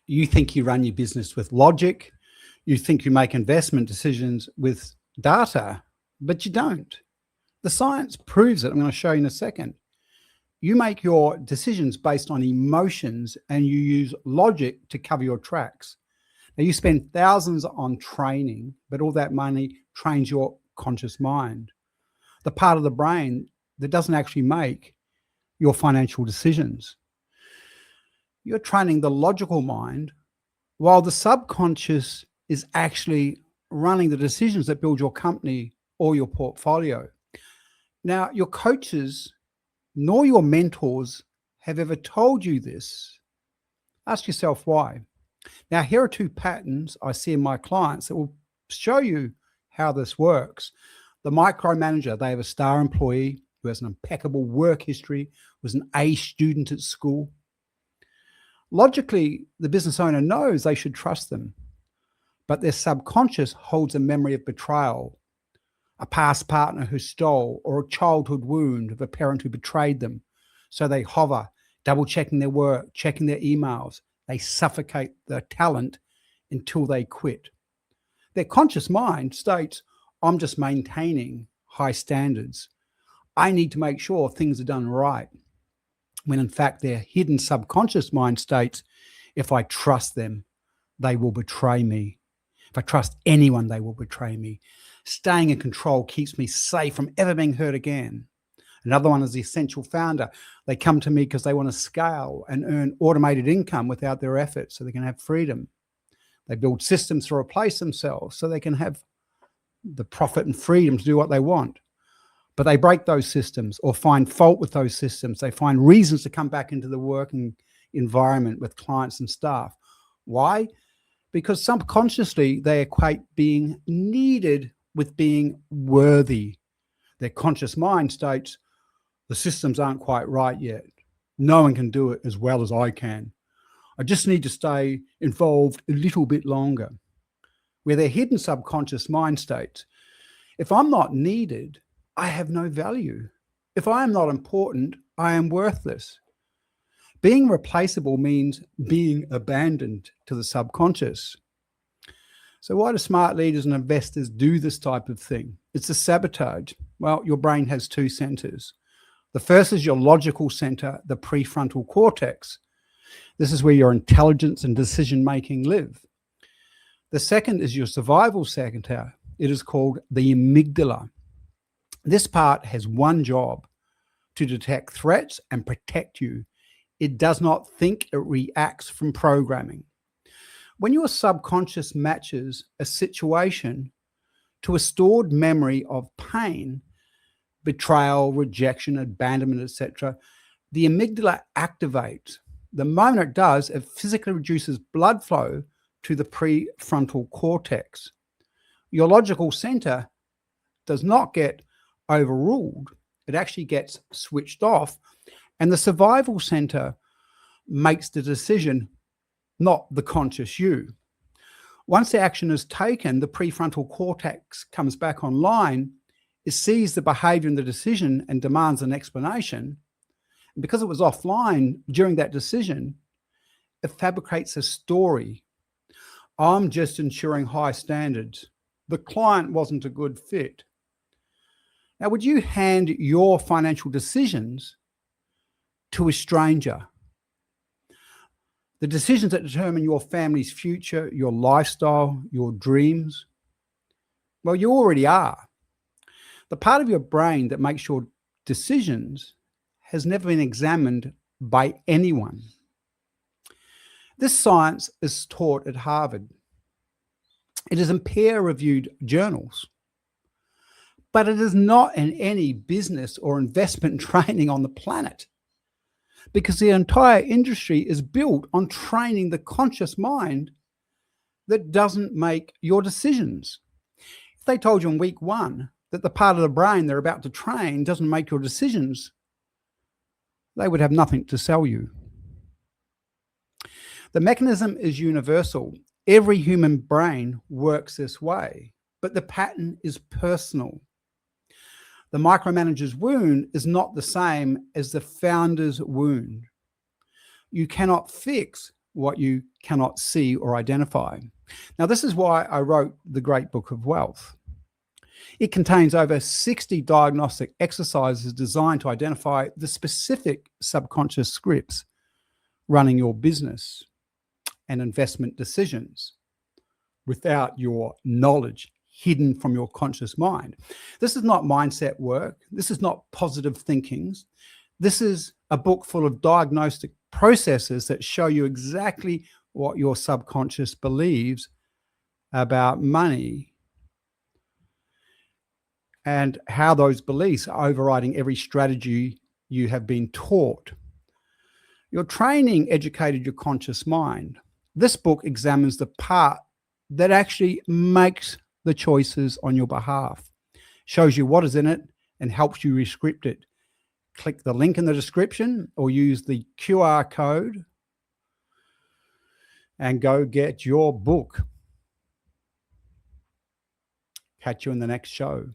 You think you run your business with logic. You think you make investment decisions with data, but you don't. The science proves it. I'm going to show you in a second. You make your decisions based on emotions and you use logic to cover your tracks. Now, you spend thousands on training, but all that money trains your conscious mind, the part of the brain that doesn't actually make your financial decisions. You're training the logical mind while the subconscious is actually running the decisions that build your company or your portfolio. Now, your coaches nor your mentors have ever told you this. Ask yourself why. Now, here are two patterns I see in my clients that will show you how this works. The micromanager, they have a star employee who has an impeccable work history, was an A student at school. Logically, the business owner knows they should trust them, but their subconscious holds a memory of betrayal, a past partner who stole, or a childhood wound of a parent who betrayed them. So they hover, double-checking their work, checking their emails. They suffocate their talent until they quit. Their conscious mind states, I'm just maintaining high standards. I need to make sure things are done right. When in fact their hidden subconscious mind states, if I trust them, they will betray me. If I trust anyone, they will betray me. Staying in control keeps me safe from ever being hurt again. Another one is the essential founder. They come to me because they want to scale and earn automated income without their effort so they can have freedom. They build systems to replace themselves so they can have the profit and freedom to do what they want. But they break those systems or find fault with those systems. They find reasons to come back into the working environment with clients and staff. Why? Because subconsciously they equate being needed with being worthy. Their conscious mind states, the systems aren't quite right yet. No one can do it as well as I can. I just need to stay involved a little bit longer. Where their hidden subconscious mind states, if I'm not needed, I have no value. If I am not important, I am worthless. Being replaceable means being abandoned to the subconscious. So why do smart leaders and investors do this type of thing? It's a sabotage. Well, your brain has two centers. The first is your logical center, the prefrontal cortex. This is where your intelligence and decision-making live. The second is your survival center. It is called the amygdala. This part has one job, to detect threats and protect you. It does not think, it reacts from programming. When your subconscious matches a situation to a stored memory of pain, betrayal, rejection, abandonment, etc., the amygdala activates. The moment it does, it physically reduces blood flow to the prefrontal cortex. Your logical center does not get overruled. It actually gets switched off, and the survival center makes the decision, not the conscious you. Once the action is taken, the prefrontal cortex comes back online. It sees the behavior and the decision and demands an explanation. And because it was offline during that decision, it fabricates a story. I'm just ensuring high standards. The client wasn't a good fit. Now, would you hand your financial decisions to a stranger? The decisions that determine your family's future, your lifestyle, your dreams, well, you already are. The part of your brain that makes your decisions has never been examined by anyone. This science is taught at Harvard. It is in peer-reviewed journals. But it is not in any business or investment training on the planet, because the entire industry is built on training the conscious mind that doesn't make your decisions. If they told you in week one that the part of the brain they're about to train doesn't make your decisions, they would have nothing to sell you. The mechanism is universal. Every human brain works this way, but the pattern is personal. The micromanager's wound is not the same as the founder's wound. You cannot fix what you cannot see or identify. Now, this is why I wrote the Great Book of Wealth. It contains over 60 diagnostic exercises designed to identify the specific subconscious scripts running your business and investment decisions without your knowledge hidden from your conscious mind. This is not mindset work. This is not positive thinkings. This is a book full of diagnostic processes that show you exactly what your subconscious believes about money and how those beliefs are overriding every strategy you have been taught. Your training educated your conscious mind. This book examines the part that actually makes the choices on your behalf, shows you what is in it, and helps you rescript it. Click the link in the description or use the QR code and go get your book. Catch you in the next show.